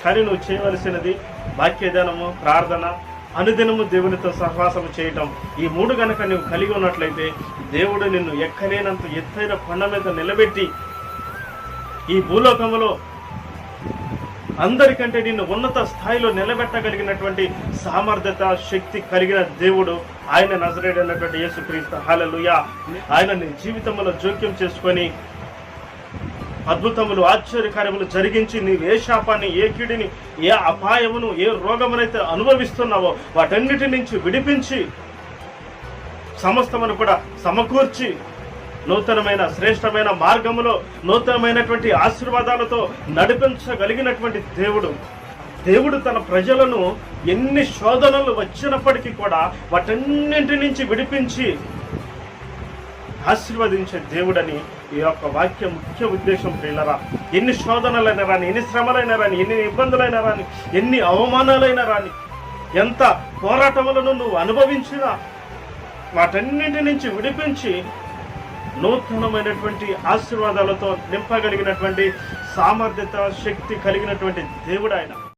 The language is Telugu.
కానీ నువ్వు చేయవలసినది వాక్యదానము, ప్రార్థన, అనుదినము దేవునితో సహవాసము చేయటం. ఈ 3 గనక నువ్వు కలిగి ఉన్నట్లయితే దేవుడు నిన్ను ఎక్కలేనంత ఎత్తైన కొండ మీద నిలబెట్టి ఈ భూలోకములో అందరికంటే నిన్ను ఉన్నత స్థాయిలో నిలబెట్టగలిగినటువంటి సామర్థ్యత, శక్తి కలిగిన దేవుడు ఆయన, నజరేయుడైనటువంటి యేసుక్రీస్తు. హల్లెలూయా. ఆయన నీ జీవితంలో జోక్యం చేసుకొని అద్భుతములు, ఆశ్చర్యకార్యములు జరిగించి నీవు ఏ శాపాన్ని, ఏ కీడిని, ఏ అపాయమును, ఏ రోగమునైతే అనుభవిస్తున్నావో వాటన్నిటి నుంచి విడిపించి సమస్తమును కూడా సమకూర్చి నూతనమైన శ్రేష్టమైన మార్గములో నూతనమైనటువంటి ఆశీర్వాదాలతో నడిపించగలిగినటువంటి దేవుడు తన ప్రజలను ఎన్ని శోధనలు వచ్చినప్పటికీ కూడా వాటన్నింటి నుంచి విడిపించి ఆశీర్వదించే దేవుడని ఈ యొక్క వాక్యం ముఖ్య ఉద్దేశం. ప్రియులరా, ఎన్ని శోధనలైనా రాని, ఎన్ని శ్రమలైనా రాని, ఎన్ని ఇబ్బందులైనా రాని, ఎన్ని అవమానాలైనా రాని, ఎంత పోరాటములను నువ్వు అనుభవించినా వాటన్నింటి నుంచి విడిపించి నూతనమైనటువంటి ఆశీర్వాదాలతో నింపగలిగినటువంటి సామర్థ్యత, శక్తి కలిగినటువంటి దేవుడు ఆయన.